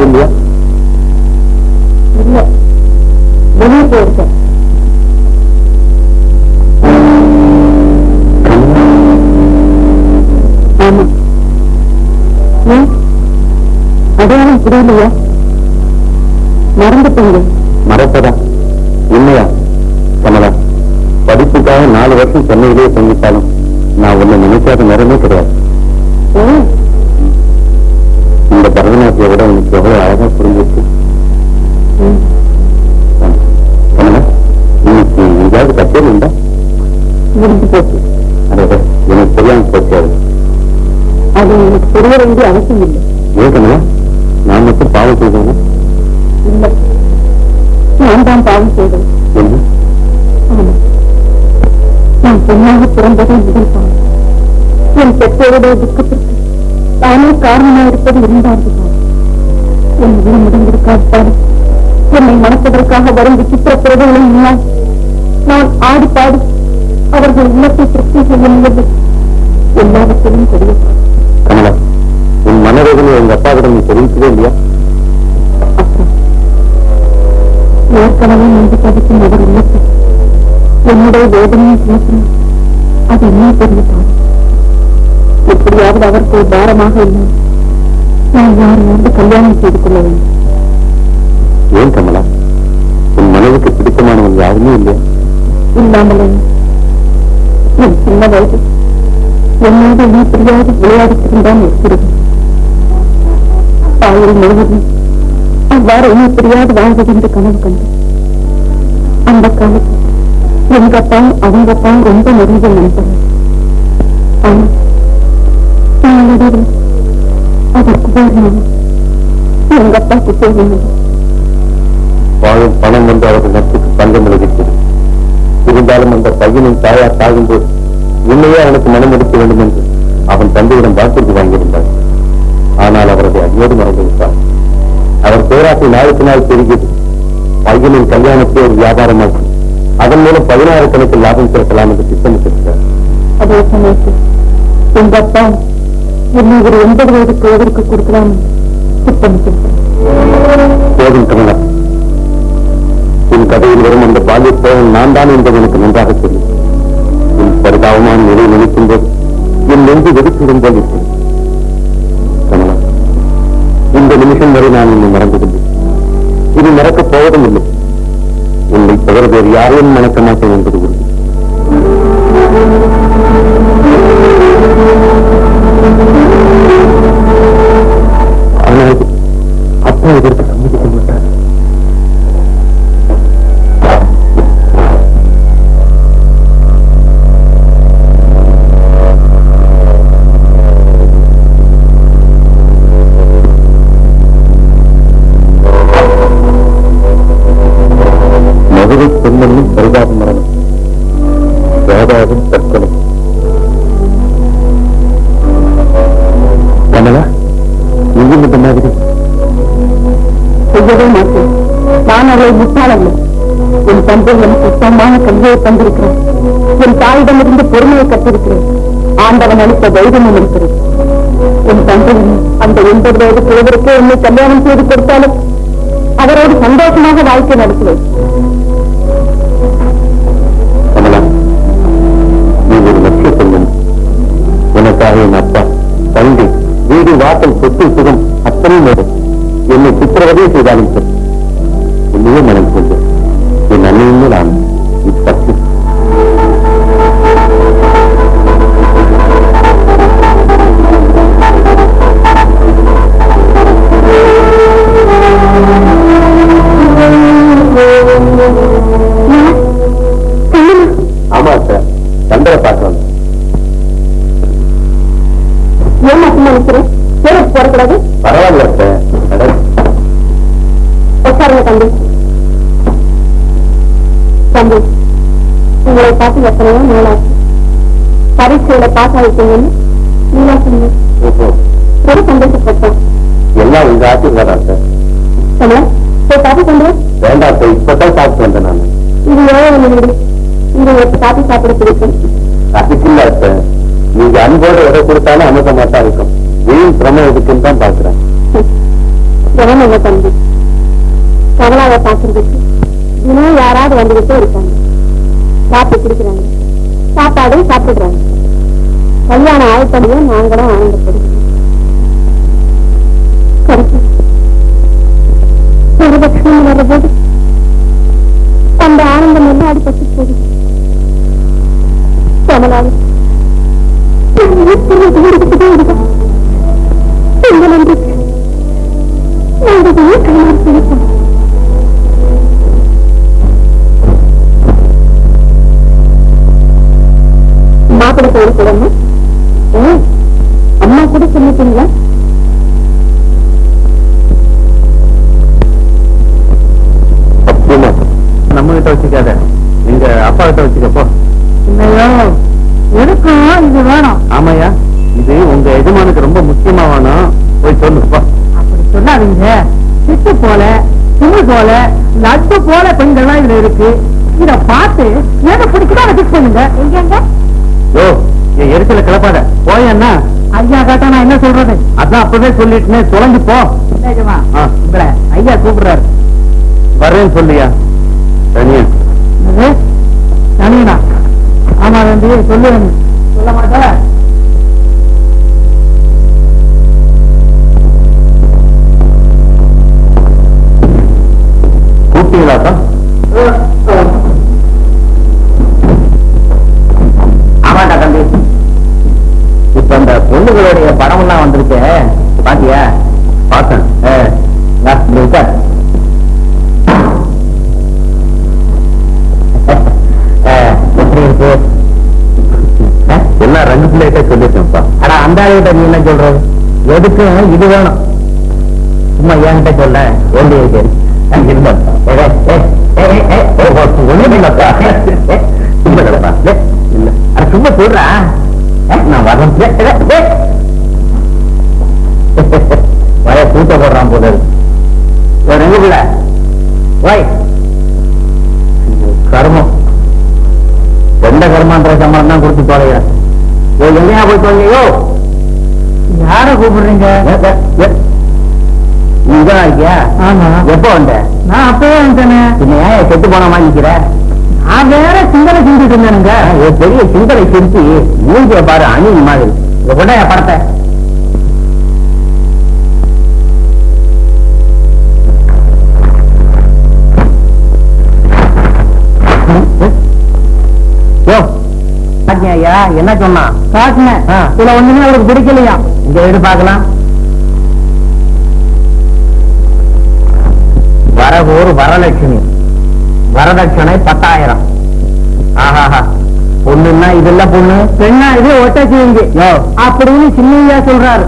இல்லையா? இல்ல, வெளியே போயிருக்கேன். ஆமா, அடையாளம் புரியலையா? மறந்துட்டீங்க. மறப்பதா? உண்மையா? கமலா, படிப்புக்காக 4 வருஷம் சென்னையிலேயே தங்கிட்டாலும் நான் உன்னை நினைக்காத நேரமே கிடையாது. இந்த பரதநாட்டிய விட உனக்கு எவ்வளவு அழகா புரிஞ்சிருக்கு. கமலா, இன்னைக்கு எங்கேயாவது கச்சேரி உண்டா? முடிஞ்சு போச்சு. அதே எனக்கு தெரியாம போச்சாது. அது எனக்கு தெரிய வேண்டிய அவசியம் இல்லை. ஏன் கமலா, நான் மட்டும் பாவம் செய்தேன்? இல்லை, நான் தான் பாவம் செய்தேன். என்ன? நான் பெண்ணாக பிறந்ததே முதல் பாவம். என் பெற்றோருடைய துக்கத்திற்கு தானே காரணமாக இருப்பது இருந்தார்கள். என் உயிர் முடிந்திருக்காது. என்னை மணப்பதற்காக வரும் விசித்திர பிறகுகளின் முன்னால் நான் ஆடி பாடி அவர்கள் உள்ளத்தை திருப்தி செய்ய முடியவில்லை. எல்லாவற்றிலும் தெரியும். கமலா, உன் மனவேதனை எங்க அப்பாவிடம் நீ தெரிவிக்கவே இல்லையா? ஏற்கனவே நன்றி பதிக்கும் அவர் உள்ளத்தை என்னுடைய வேதனையை பேசினார். அது என்ன தெரிவித்தார்? எப்படியாவது அவருக்கு ஒரு பாரமாக இல்லை. நான் யாரையாவது கல்யாணம் செய்து கொள்ள வேண்டும். ஏன் கமலா, உன் மனதுக்கு பிடித்தமானவன் யாருமே இல்லையா? இல்லாமலே என் சின்ன வயது என்னோடு நீ தெரியாது விளையாடித்திருந்தான் இருக்கிறது. தாயில் முழுவதும் அவ்வாறு நீ தெரியாது வாழ்வது என்று கனவு கண்டு அந்த காலத்தில் எங்க அப்பா அவங்க அப்பா ரொம்ப நெருங்கிய நண்பர்கள். ஆனா அதற்கு எங்க அப்பாக்கு தேவையில்லை. வாழும் பணம் வந்து அவர்கள் நட்புக்கு பங்கம் விளைவித்தது. இருந்தாலும் அந்த பையனின் தாயார் தாகும்போது உண்மையே அவனுக்கு மனம் எடுக்க வேண்டும் என்று அவன் தந்தையிடம் வாக்குறுதி வாங்கியிருந்தார். ஆனால் அவரது அடியோடு மறந்துவிட்டார். அவர் பேராசை நாளுக்கு நாள் பெருகியது. பையனின் கல்யாணத்தை ஒரு வியாபாரமாக்கி அதன் மூலம் 16 கணக்கில் லாபம் திறக்கலாம் என்று திட்டமிட்டிருக்கிறார். அதே சமயத்தில் எங்க அப்பா என்னை ஒரு 80 வயது குழுவிற்கு கொடுக்கலாம் திட்டமிட்டிருக்கிறார். போதும் கமலா, உன் கதையில் வரும் அந்த பால்யத்தோடு நான் தான் என்பது எனக்கு நன்றாக தெரியும். என் பரிதாபமான நிலை நினைக்கும் போது என் நெஞ்சு வெடித்துவிடும் போல் இருக்கிறது. கமலா, இந்த நிமிஷம் வரை நான் என்னை மறந்ததில்லை. இது மறக்கப் போவதும் இல்லை. உன்னை தவிர வேறு யாரையும் மறக்க மாட்டேன் என்பது உறுதி. ஆனால் அப்பா இதற்கு சம்மதிக்க மாட்டார். மதுரை பெண்மண்ணும் பரிதாப மரணம், வேதாவும் தற்கொலை. கமலா, நீயும் இந்த மாதிரி செய்யவே மாட்டேன். நான் அவளை முட்டாளல்ல. என் தந்தை எனக்கு சுத்தமான கல்வியை தந்திருக்கிறேன். என் தாயிடமிருந்து பொறுமையை கற்றிருக்கிறேன். ஆண்டவன் அளித்த தைரியமும் இருக்கிறது. என் தந்தையின் அந்த 80 வயது குழுவிற்கே என்னை கல்யாணம் செய்து கொடுத்தாலும் அவரோடு சந்தோஷமாக வாழ்க்கை நடத்துவேன். கமலா, நீ ஒரு லட்சிய பெண்மணி. உனக்காக என் அப்பா, தந்தை, வீடு, வாசல், சொத்து, சுகம் அத்தனை நேரம் என்னை சித்திரவதையை செய்தாலும் சரி, உன்னையே மனம் கொண்டு என் அன்னையுமே நான் இப்பத்து ஆமா சார், சந்திர பார்க்கலாம். ஏமா நினைக்கிறேன் போடக்கூடாது? பரவாயில்ல சார், உட்காருங்க தம்பி. தம்பி, உங்களை பார்த்து எத்தனையோ நாளாச்சு. பரீட்சையில பாஸ் ஆகிட்டீங்கன்னு நீங்களா சொன்னீங்க. ரொம்ப சந்தோஷப்பட்டோம். எல்லாம் உங்க ஆசீர்வாதம் சார். காப்பி கொண்டு வேண்டாம், இப்பதான் சாப்பிட்டு வந்தேன் நான். இது ஏழை வீடு, இங்க ஒரு காப்பி சாப்பிட பிடிக்கும். அதுக்கு இல்ல அத்தை, நீங்க அன்போட எதை கொடுத்தாலும் அமிர்தமா தான் இருக்கும். வீண் பிரம இருக்குன்னு தான் பாக்குறேன். ஜனமங்க தம்பி கமலாவை பாக்குறதுக்கு இன்னும் யாராவது வந்துகிட்டே இருக்காங்க. காப்பி குடிக்கிறாங்க, சாப்பாடும் சாப்பிடுறாங்க. கல்யாணம் ஆயத்தனையும் நாங்களும் ஆனந்தப்படுகிறோம். கருத்து வரலட்சுமி வர்றபோது அந்த ஆனந்தம் எல்லாம் அடிபட்டு போகுது. கமலாவை இந்த நம்பிக்கை மாப்பிட போடக்கூடாது. அம்மா கூட சொல்லிட்டீங்களா? நம்ம கிட்ட வச்சுக்காத, நீங்க அப்பா கிட்ட வச்சுக்கப்போ. இல்லையோ எதுக்கும் இது வேணும். ஆமாயா, இது உங்க எஜமானுக்கு ரொம்ப முக்கியமா வேணும். போய் சொல்லுப்பா. அப்படி சொல்லாதீங்க. சிட்டு போல, துணி போல, லட்டு போல பெண்கள்லாம் இதுல இருக்கு. இத பார்த்து எதை பிடிக்குதோ அதை பிக் பண்ணுங்க. எங்க யோ, என் எரிச்சல கிளப்பாத போய். என்ன ஐயா கேட்டா நான் என்ன சொல்றது? அதான் அப்பவே சொல்லிட்டு தொலைஞ்சு போ. உங்களை ஐயா கூப்பிடுறாரு. வர்றேன்னு சொல்லியா? தனியா தனியா? ஆமா தம்பி, சொல்லுவேன். சொல்ல மாட்டேன். கூப்பிட்டீங்களாக்கா? ஆமாண்டா தம்பி, இப்ப இந்த பொண்ணுகளுடைய படம் எல்லாம் வந்திருக்கு, பாத்தியா? பார்த்தேன். எப்படி இருக்கு? எல்லாம் ரெண்டு பிள்ளைகிட்ட சொல்லிட்டேன்ப்பா. ஆனா அந்த ஆளுகிட்ட நீ என்ன சொல்றது? எதுக்கு இது வேணும்? சும்மா என்கிட்ட சொல்ல வேண்டியது சும்மா சொல்றா. நான் வரேன். வய கூட்ட போடுறான் போது ரெண்டு பிள்ளை ஓய் கர்மம். எந்த கர்மான்ற சம்பளம் தான் கொடுத்து தொலைகிறேன். எங்கேயா போய் தொலையோ? யார கூப்பிடுறீங்க? நீதான் இருக்கியா? ஆமா. எப்போ வந்த? நான் அப்பவே வந்தேனே. பின்ன செத்து போன வாங்கிக்கிற? நான் வேற சிந்தனை செஞ்சுட்டு இருந்தேனுங்க. பெரிய சிந்தனை செஞ்சு மூஞ்சிய பாரு, அணி மாதிரி. கூட படத்தை ஐயா என்ன சொன்னா? காட்டினேன். இதுல ஒண்ணுமே அவருக்கு பிடிக்கலையா? இங்க எடு பாக்கலாம். வரகூர் வரலட்சுமி, வரதட்சணை 10,000. ஆஹாஹா, பொண்ணுன்னா இதெல்லாம் பொண்ணு, பெண்ணா இது ஒட்டச்சிங்க அப்படின்னு சின்னையா சொல்றாரு.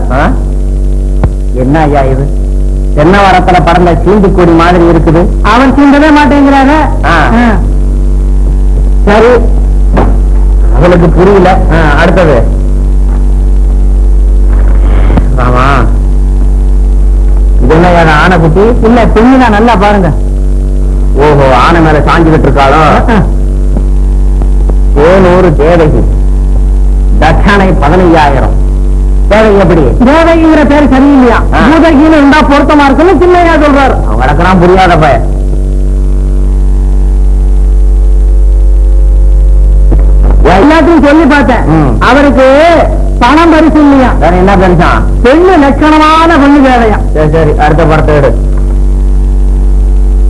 என்ன ஐயா இது? தென்னை வரத்துல பறந்த சீந்தி கொடி மாதிரி இருக்குது. அவன் சீண்டவே மாட்டேங்கிறாங்க. சரி, அவளுக்கு புரியல. அடுத்தது ஆமா, இது என்ன ஆனை குட்டி? இல்ல, பெண்ணுதான். நல்லா பாருங்க. ஓஹோ, ஆனை மேல சாஞ்சுக்கிட்டு இருக்காளோ? ஏனூறு தேவகி, தட்சணை 15,000. தேவகி எப்படி? தேவகிங்கிற பேர் சரியில்லையா? பூதகின்னு இருந்தா பொருத்தமா இருக்குன்னு சின்னையா சொல்றாரு. அவனுக்குலாம் புரியாத பையன். எல்லாத்தையும் சொல்லி பார்த்தேன். அவருக்கு பணம் பரிசு இல்லையா? வேற என்ன பரிசான்? பெண்ணு லட்சணமான பொண்ணு தேவையா? சரி சரி, அடுத்த படத்தை எடு.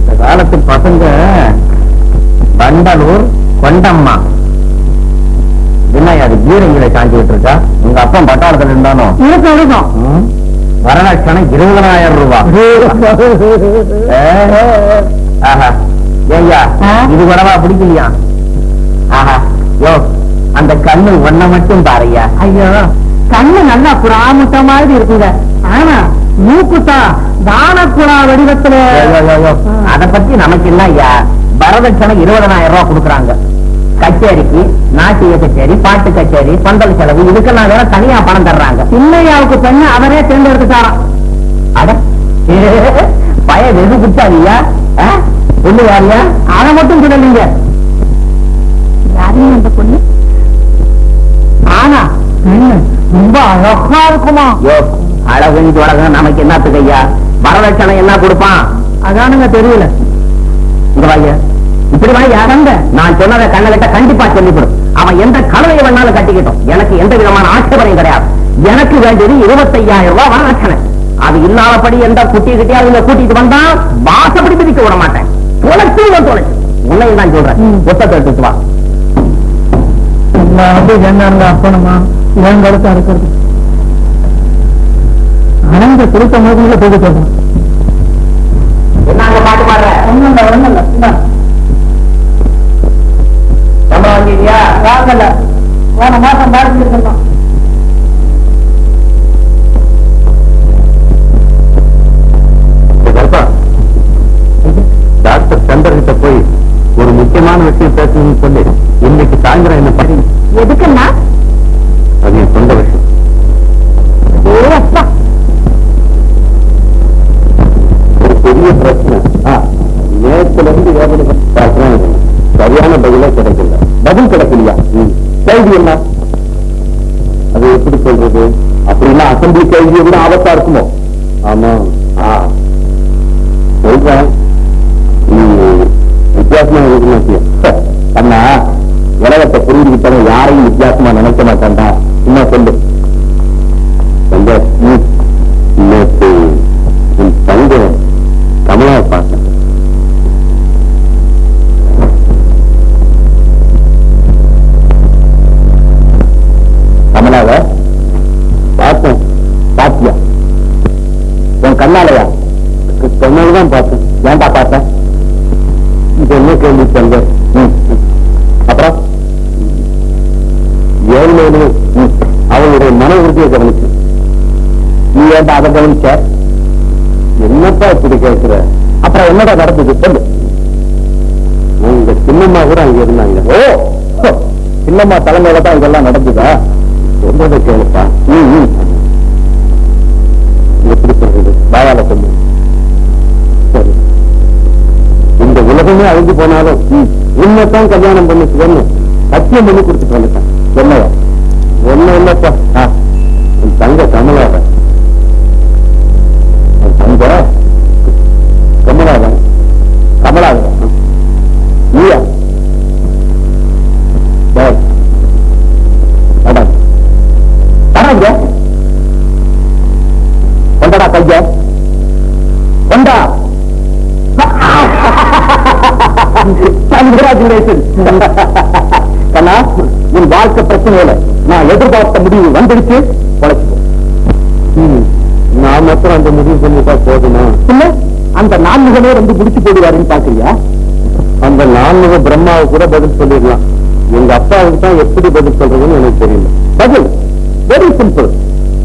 இந்த காலத்து பசங்க பண்டலூர் கொண்டம்மா என்ன அது பீரங்கில சாஞ்சுக்கிட்டு இருக்கா? உங்க அப்பா பட்டாளத்துல இருந்தானோ? இருக்கும். வரலட்சணம் 20,000 ரூபாய். ஆஹா, ஏய்யா இது கூடவா பிடிக்கலையா? ஆஹா, யோ அந்த கண்ணு ஒன்ன மட்டும் பாருயா. ஐயோ, கண்ணு நல்லா புறாமுட்ட மாதிரி இருக்குங்க. ஆனா மூக்குத்தா தானப்புறா வடிவத்துல. அத பத்தி நமக்கு இல்ல ஐயா. வரதட்சணை 20,000 ரூபாய் கொடுக்குறாங்க. கச்சேரிக்கு, நாட்டிய கச்சேரி, பாட்டு கச்சேரி, பந்தல் செலவு, இதுக்கெல்லாம் வேற தனியா பணம் தர்றாங்க. சின்னையாவுக்கு பெண்ணு அவரே தேர்ந்தெடுத்துட்டாராம். அட பய வெகு குச்சாதியா பொண்ணு யாரியா? அதை மட்டும் சொல்லலீங்க. யாரையும் அந்த பொண்ணு ஆனா ரொம்ப அழகா இருக்குமா? அழகுன்னு தொடங்க நமக்கு என்னத்துக்கு ஐயா? வரதட்சணை என்ன கொடுப்பான்? அதானுங்க தெரியல. இங்க வாங்க, இப்படி வாங்க. நான் சொன்னதை கண்ணகிட்ட கண்டிப்பா சொல்லிவிடும். அவன் எந்த கலவையை வேணாலும் கட்டிக்கிட்டோம், எனக்கு எந்த விதமான ஆட்சேபனையும் கிடையாது. எனக்கு வேண்டியது 25,000 ரூபாய் வரதட்சணை. அது இல்லாதபடி எந்த குட்டியை கிட்டே அவங்க கூட்டிட்டு வந்தா வாசப்படி பிடிக்க விட மாட்டேன். தொலைச்சு உன்னையும் தான் சொல்றேன். புத்தகத்தை எடுத்துட்டு வா. என்னங்க அப்பனமா என் கழுத்தா இருக்கிறது அனந்த திருத்த மோதில போக சொல்றேன். என்ன பாட்டு பாடுற? ஒண்ணுல சம்பளம் வாங்கியா? வாங்கல, போன மாசம் பாடிச்சிருக்கோம். டாக்டர் சந்தர் கிட்ட போய் ஒரு முக்கியமான விஷயம் பேசணும்னு சொல்லி இன்னைக்கு சாயந்தரம் என்ன பண்ணி? எதுக்குன்னா? அது என் சொந்த விஷயம். ஒரு பெரிய பிரச்சனை. நேரத்துல இருந்து வேதனை சரியான பதிலே கிடைக்கல. பதில் கிடைக்கலையா? கேள்வி என்ன? அது எப்படி சொல்றது? அப்படின்னா அசம்பிளி கேள்வியை விட ஆபத்தா இருக்குமோ? ஆமா. சொல்றேன், வித்தியாசமா அண்ணா, உலகத்தை புரிஞ்சுக்கிட்டவங்க யாரையும் வித்தியாசமா நினைக்க மாட்டான்டா. சும்மா சொல்லு. நேற்று உன் தங்க கமலாவை பார்த்தேன். கமலாவை பார்த்தேன். பாத்தியா? உன் கண்ணாலையா? கண்ணால்தான் பார்த்தேன். ஏன்டா பார்த்தேன்? இது என்ன கேள்வி தங்க? அப்புறம் ஏழு அவளுடைய மன உறுதியை கவனிச்சு நீ ஏன்டா அதை கவனிச்ச? என்னப்பா இப்படி கேட்கிற? அப்புறம் என்னடா நடந்தது சொல்லு. உங்க சின்னம்மா கூட அங்க இருந்தாங்க. ஓ, சின்னம்மா தலைமையில தான் இதெல்லாம் நடந்ததா? சொல்றதை கேளுப்பா. எப்படி சொல்றது? பாயால சொல்லு. சரி, இந்த உலகமே அழிஞ்சு போனாலும் உன்னைத்தான் கல்யாணம் பண்ணிச்சுன்னு சத்தியம் பண்ணி கொடுத்துட்டு வந்துட்டான். என்னவா? ஒண்ணு இல்லப்பா, உன் தங்க கமலாவ. தங்க கமலாவன் கமலாவ நீயா? தரங்க கொண்டடா கைய கொண்டா. கண்ணா, உன் வாழ்க்கை பிரச்சனையில நான் எதிர்பார்த்த முடிவு வந்துடுச்சு. நான் மாத்திரம் அந்த முடிவு பண்ணிட்டா போதுமா? இல்ல, அந்த நான்முகமே வந்து முடிச்சு போடுவாருன்னு பாக்குறியா? அந்த நான்முக பிரம்மாவை கூட பதில் சொல்லிடலாம். எங்க அப்பாவுக்கு தான் எப்படி பதில் சொல்றதுன்னு எனக்கு தெரியல. பதில் வெரி சிம்பிள்.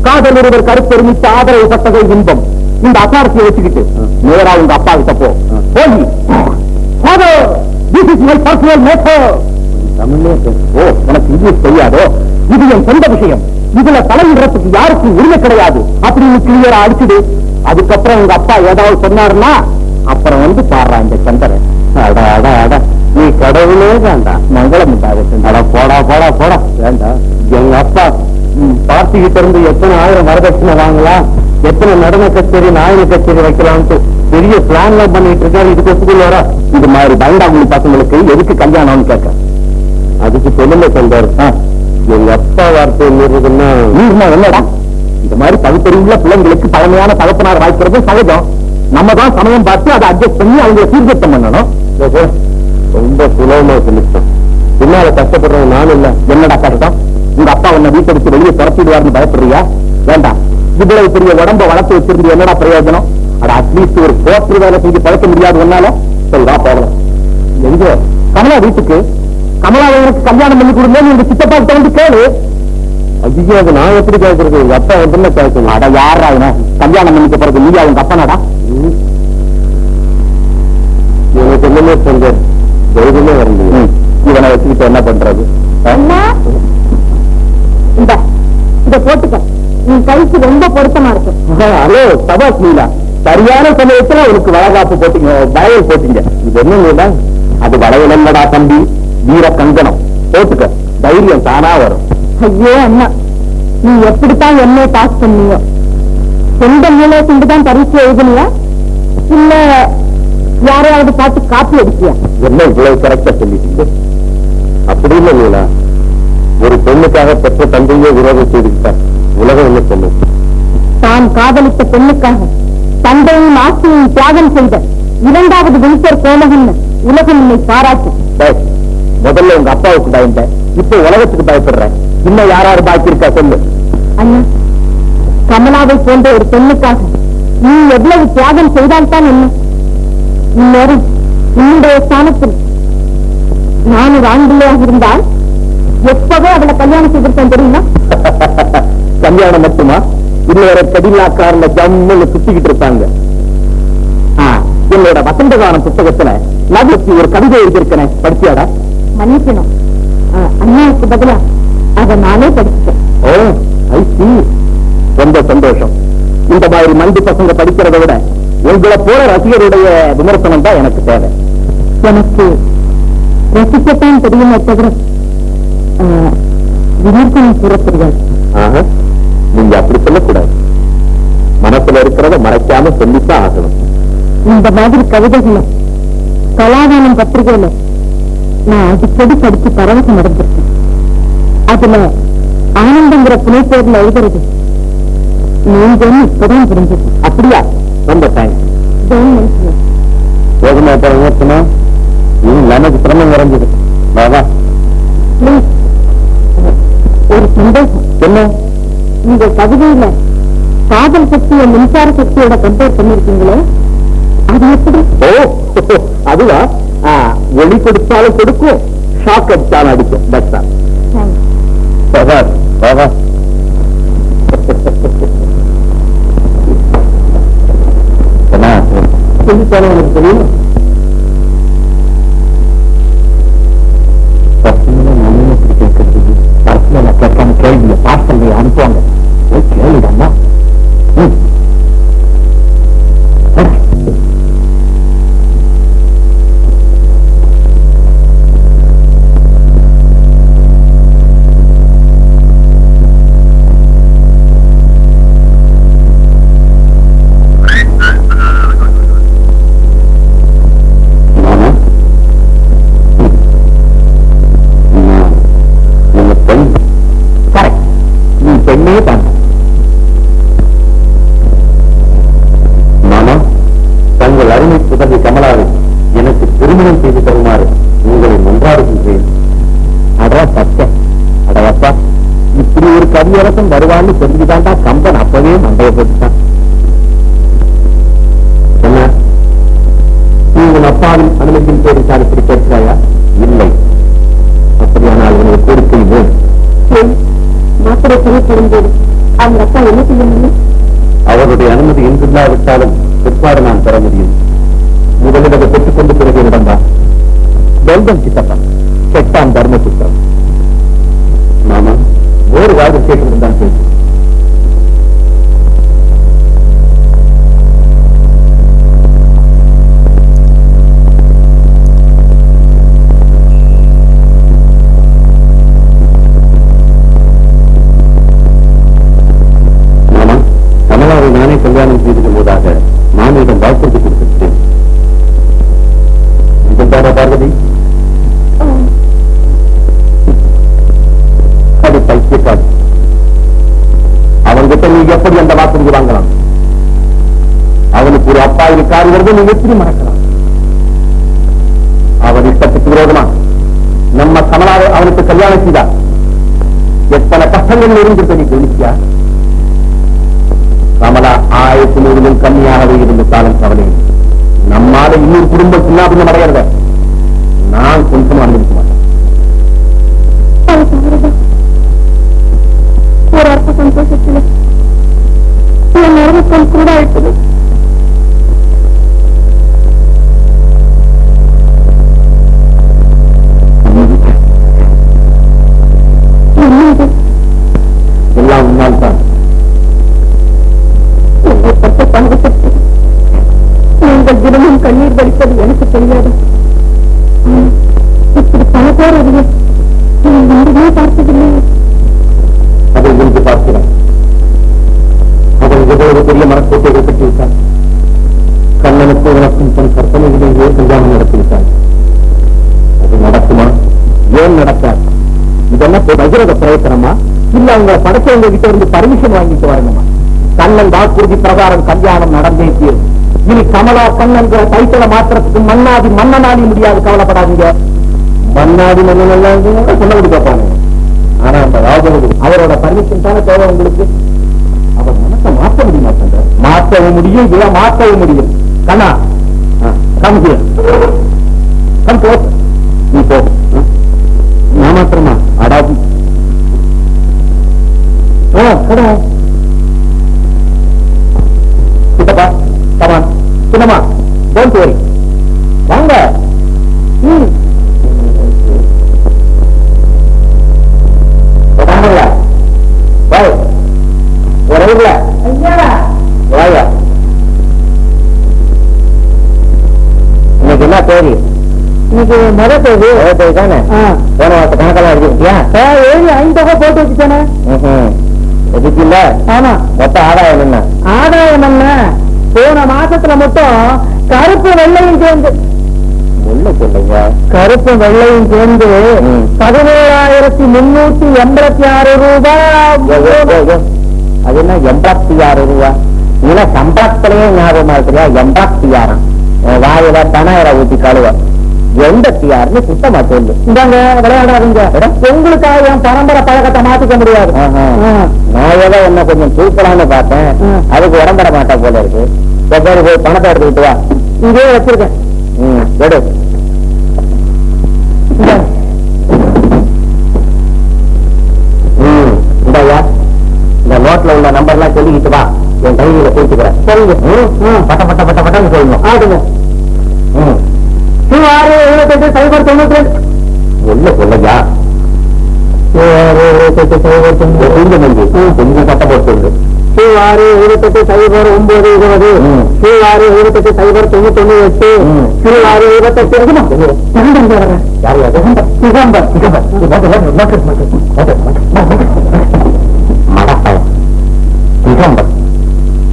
காதல் ஒருவர் கருப்பெருமித்த ஆதரவு பட்டதை இன்பம். இந்த அசாரத்தை வச்சுக்கிட்டு நேரா உங்க அப்பா கிட்ட போ. போய் ஓ, எனக்கு இங்கிலீஷ் தெரியாதோ? இது என் சொந்த விஷயம். இதுல தலையிடறதுக்கு யாருக்கும் உரிமை கிடையாது அப்படின்னு கிளியரா அடிச்சுடு. அதுக்கப்புறம் உங்க அப்பா ஏதாவது சொன்னாருன்னா அப்புறம் வந்து பாடுறா இந்த சந்தரன். அடா அடா அடா, நீ கடவுளே வேண்டாம், மங்களம் உண்டாகட்டும். போடா போடா போடா. வேண்டாம். எங்க அப்பா பார்ட்டிகிட்ட இருந்து எத்தனை ஆயிரம் வரதட்சணை வாங்கலாம், எத்தனை நடன கச்சேரி நாயக கச்சேரி வைக்கலாம்னு பெரிய பிளான் எல்லாம் பண்ணிட்டு இருக்காரு. இதுக்கு ஒப்புக்குள்ள வர இது மாதிரி பயந்தாங்குழி பசங்களுக்கு எதுக்கு கல்யாணம்னு கேட்க? அதுக்கு சொல்லுங்க சந்தர். எங்க அப்பா வார்த்தை மீறதுன்னா என்னடா? இந்த மாதிரி பகுத்தறிவுள்ள பிள்ளைங்களுக்கு பழமையான தகப்பனார் வாய்க்கிறது சகஜம். நம்ம தான் சமயம் பார்த்து அதை அட்ஜஸ்ட் பண்ணி அவங்களை சீர்திருத்தம் பண்ணணும். ரொம்ப சுலபமா சொல்லிட்டோம். பின்னால கஷ்டப்படுறவங்க நானும் இல்ல. என்னடா கஷ்டம்? உங்க அப்பா உன்னை வீட்டை விட்டு வெளியே துரத்திடுவார்னு பயப்படுறியா? வேண்டாம். இவ்வளவு பெரிய உடம்ப வளர்த்து வச்சிருந்து என்னடா பிரயோஜனம்? அது அட்லீஸ்ட் ஒரு கோர்ட் வேலை செஞ்சு பழக்க முடியாது ஒன்னால. சரிடா போகலாம். எங்க கமலா வீட்டுக்கு கமலாவனுக்கு கல்யாணம் பண்ணி கொடுங்க நீங்க சித்தப்பா கிட்ட வந்து கேளு. ஐயோ, அது நான் எப்படி கேட்கறது? எங்க அப்பா வந்து கேட்கணும். அட யாரா கல்யாணம் பண்ணிக்க போறது? நீயா உங்க அப்பனாடா? எனக்கு என்னமே சொல்ற தைரியமே வரல. இவனை வச்சுக்கிட்டு என்ன பண்றது? இத போட்டுக்க, நீ கைக்கு ரொம்ப பொருத்தமா இருக்கு. ஹலோ சபாஷ் லீலா, சரியான சமயத்துல அவனுக்கு வளகாப்பு போட்டீங்க, வளையல் போட்டீங்க. இது என்ன? அது வளையல் இல்லடா தம்பி, வீர கங்கணம். போட்டுக்க, தைரியம் தானா வரும். ஐயோ அண்ணா, நீ எப்படித்தான் என்ன பாஸ் பண்ணியோ? சொந்த மூலையை கொண்டுதான் பரீட்சை எழுதுனியா இல்ல யாரையாவது பார்த்து காப்பி அடிச்சியா? என்ன இவ்வளவு கரெக்டா சொல்லிட்டீங்க? அப்படி இல்லைங்களா, ஒரு பெண்ணுக்காக பெற்ற தந்தையே விரோதம் செய்துவிட்டார். உலகம் என்ன சொல்லும்? தான் காதலித்த பெண்ணுக்காக தந்தையும் ஆட்சியையும் தியாகம் செய்த இரண்டாவது விழுத்தர் கோமகன் உலகம் என்னை பாராட்டும். முதல்ல உங்க அப்பாவுக்கு பயந்த, இப்ப உலகத்துக்கு பயப்படுறேன். இன்னும் யாராரு பாக்கி இருக்கா சொல்லு. அண்ணா, கமலாவை போன்ற ஒரு பெண்ணுக்காக நீ எவ்வளவு தியாகம் செய்தால்தான் என்ன? இந்நேரம் உன்னுடைய ஸ்தானத்தில் நான் ஒரு ஆண் பிள்ளையாக இருந்தால் எப்பவே அவளை கல்யாணம் செய்திருக்கேன் தெரியுமா? கல்யாணம் மட்டுமா? இன்னொரு கடிலாக்காரல ஜம்முன்னு சுத்திக்கிட்டு இருப்பாங்க. என்னோட வசந்தகாலம் புத்தகத்துல நகர்த்தி ஒரு கவிதை எழுதியிருக்கிறேன், படிச்சியாடா? மன்னிக்கணும், அண்ணாவுக்கு பதிலா அதை நானே படிச்சுட்டேன். ஓ, ஐ சீ. ரொம்ப சந்தோஷம். இந்த மாதிரி மண்டி பசங்க படிக்கிறத விட உங்களை போல ரசிகருடைய விமர்சனம் தான் எனக்கு தேவை. எனக்கு ரசிக்கத்தான் தெரியுமே தவிர விமர்சனம் கூற தெரியாது. நீங்க அப்படி சொல்லக்கூடாது. மனசுல இருக்கிறத மறைக்காம சொல்லித்தான் ஆகணும். இந்த மாதிரி கவிதைகளை கலாதானம் பத்திரிகையில நான் அடிக்கடி படிச்சு பரவசம் அடைஞ்சிருக்கேன். அதுல ஆனந்தங்கிற புனை பேர்ல எழுதுறது நீங்க இப்பதான் புரிஞ்சது. அப்படியா? ரொம்ப தேங்க்ஸ். போதுமா பரவசமா? நமக்கு சிரமம் நிறைஞ்சது. ஒரு சந்தோஷம். என்ன? இந்த கவிதையில காதல் சக்தியை மின்சார சக்தியோட கம்பேர் பண்ணிருக்கீங்களே, அது எப்படி? ஓ, அதுவா? ஒளி கொடுத்தாலும் கொடுக்கும், ஷாக் அடிச்சாலும் அடிக்கும். சொல்லித்தாலும் எனக்கு தெரியும். கேட்காம கேள்வியை பார்சல் அனுப்புவாங்க. கேள்விடா. கமலாவை எனக்கு திருமணம் செய்து தருமாறு உங்களை மன்றாடுகின்றேன். அடா சத்தம். அடவப்பா, இப்படி ஒரு கவியரசன் வருவான்னு தெரிஞ்சுதான்டா கம்பன் அப்பவே மண்டைய போட்டுட்டான். என்ன, நீ உன் அப்பாவின் அனுமதியின் பேரில் தான் இப்படி கேட்கிறாயா? இல்லை. அப்படியானால் உனக்கு கோரிக்கை வேணும். மாத்திரை செய்யப்படும்போது அவங்க அப்பா என்ன செய்ய முடியும்? அவருடைய அனுமதி என்றில்லாவிட்டாலும் பிற்பாடு நான் பெற முடியும். முதலில் அதை பெற்றுக்கொண்டு பிறகு இடம்தான். வெல்கம் சித்தப்பா, செட்டான் தர்ம சித்தம். நாம வேறு வாழ்வு கேட்டுதான் பேசும். நானே கல்யாணம் செய்து கொள்வதாக மாமியிடம் வாக்குறுதி கொடுத்திருக்கிறேன். பார்வதி, அது பைத்தியக்காரி. அவன்கிட்ட நீ எப்படி அந்த வாக்குறுதி வாங்கலாம்? அவனுக்கு ஒரு அப்பா இருக்காரு வருது, நீ எப்படி மறக்கலாம்? அவன் இஷ்டத்துக்கு விரோதமா நம்ம கமலாவை அவனுக்கு கல்யாணம் செய்தார். எத்தனை கஷ்டங்கள் இருந்து நீ கவனிச்சியா? கமலா 1100 கம்மியாகவே இருந்த காலம் கவலை. நம்மால இன்னொரு குடும்பம் சின்னாபின்னம் அடைகிறத நான் கொஞ்சம் அனுமதிக்க மாட்டேன். ஒரு அர்த்த சந்தோஷத்தில் என் நேரத்தில் கூட ஆயிட்டது. எல்லாம் உன்னால் தான். என்னை பட்ட பங்கு நீங்கள் தினமும் கண்ணீர் வடிப்பது எனக்கு தெரியாது. இப்படி பல பேர் அறிய யாருமே பார்த்ததில்லை. அதை இன்று பார்க்கிறேன். அவன் எவ்வளவு பெரிய மனக்கோட்டையை கட்டிவிட்டான். கண்ணனுக்கு உனக்கும் தன் கற்பனையிலேயே கல்யாணம் நடத்திவிட்டான். அது நடக்குமா? ஏன் நடக்காது? இதெல்லாம் பகிரத பிரயத்தனமா? இல்ல அவங்க படைச்சவங்க கிட்ட இருந்து பர்மிஷன் வாங்கிட்டு வரணுமா? கண்ணன் வாக்குறுதி பிரகாரம் கல்யாணம் நடந்தே தீரும். இனி கமலா கண்ணன் டைட்டில மாத்திரத்துக்கு மன்னாதி மன்னனாடி முடியாது. கவலைப்படாதீங்க. மன்னாதி மன்னன் எல்லாம் சொன்னபடி பார்ப்பாங்க. ஆனா அந்த ராஜபதி அவரோட பர்மிஷன் தானே தேவை உங்களுக்கு. அவர் மனத்தை மாற்ற முடியுமா? மாற்றவும் முடியும், இதை மாற்றவும் முடியும். கண்ணா கம் போ. நீ போ. நான் மாத்திரமா அடாது சித்தப்பா கமான். சின்னமா டோன்ட் வரி. வாங்க. இன்னைக்கு என்ன தேதி? இன்னைக்கு முதல் தேதி. முதல் தேதி தானே? போன வாரத்தை கணக்கெல்லாம் எடுத்துக்கிட்டியா? 5 போட்டு வச்சுட்டானே. எதுக்கு இல்ல? ஆமா. மொத்த ஆதாயம் என்ன? ஆதாயம் என்ன? போன மாசத்துல மட்டும் கருப்பு வெள்ளையும் சேர்ந்து கருப்பு வெள்ளையும் சேர்ந்து 17,386 ரூபாய். அது என்ன 86 ரூபாய்? இல்ல சம்பளத்திலேயே ஞாபகமா இருக்கிறியா? 86 வாயில பணம் ஊத்தி கழுவ. எந்த டிஆர்னு சுத்தமா சொல்லு. இந்தாங்க விளையாடாதீங்க. உங்களுக்காக என் பரம்பரை பழக்கத்தை மாத்திக்க முடியாது. நான் ஏதோ என்ன கொஞ்சம் தூக்கலான்னு பார்த்தேன். அதுக்கு உடம்பட மாட்டா போல இருக்கு. போய் பணத்தை எடுத்துக்கிட்டு வா. இங்கே வச்சிருக்கேன். எடு. இந்தாயா இந்த நோட்ல உள்ள நம்பர் எல்லாம் சொல்லிக்கிட்டு வா. என் கையில போயிட்டுக்கிறேன். சொல்லுங்க. பட்ட பட்ட பட்ட பட்டன்னு சொல்லணும். ஆடுங்க. 6,78,092 ஒண்ணு சொல்லையா? 6,78,092 கொஞ்சம் சட்ட போட்டு 6,78,090 6,78,098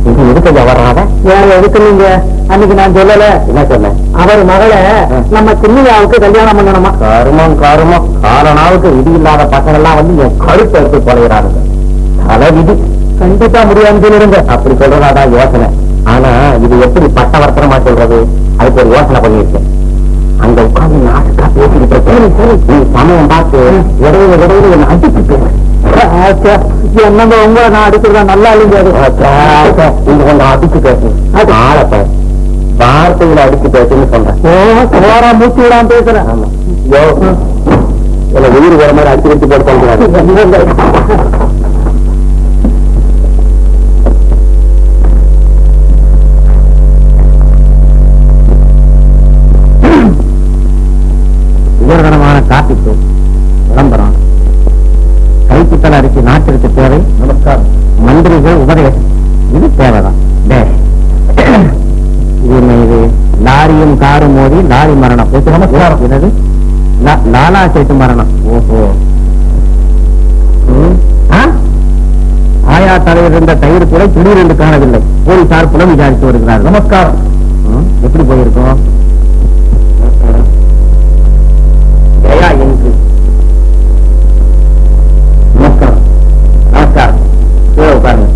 இது எதுக்கு வர்றாங்க? வேற எதுக்கு நீங்க அன்னைக்கு நான் சொல்லல. என்ன சொன்னேன்? அவர் மகளை நம்ம சின்னியாவுக்கு கல்யாணம் பண்ணணுமா? கருமம் கருமம். காரணாவுக்கு விதி இல்லாத பசங்கள்லாம் வந்து என் கழுத்தை எடுத்து போடுகிறாருங்க. தலை விதி கண்டிப்பா முடியாதுன்னு சொல்லிருங்க. அப்படி சொல்றதாதான் யோசனை. ஆனா இது எப்படி பட்டவர்த்தனமா சொல்றது? அதுக்கு ஒரு யோசனை பண்ணிருக்கேன். அங்க உட்கார்ந்து நாட்டுக்கா பேசிக்கிட்டு இருக்கேன். நீ சமயம் பார்த்து இடையில இடையில என்ன அடிச்சுட்டு என்னங்க உங்களை நான் அடிக்கிறதா நல்லா இல்லைங்க. நீங்க கொஞ்சம் அடிச்சு பேசு. ஆளப்ப வார்த்தையில அடிச்சு பேசுன்னு சொல்றேன். மூச்சு விடாம பேசுறேன். ஆமா உயிர் வர மாதிரி அடிச்சு வச்சு போட்டு உயர்தரமான காப்பீட்டு விளம்பரம். கைக்குத்தல் அரிசி நாட்டிற்கு தேவை. நமஸ்காரம். மந்திரிகள் உபதேசம். இது தேவைதான். இது லாரியும் காரும் மோதி லாரி மரணம். நமஸ்காரம். என்னது? லாலா சேட்டு மரணம். ஓஹோ. ஆயா தலைவர் இருந்த தயிர் கூட திடீரென்று காணவில்லை. போலீசார் புலம் விசாரித்து வருகிறார். நமஸ்காரம். எப்படி போயிருக்கோம்? ஜெயா எனக்கு நமஸ்காரம். நமஸ்காரம். உட்காருங்க.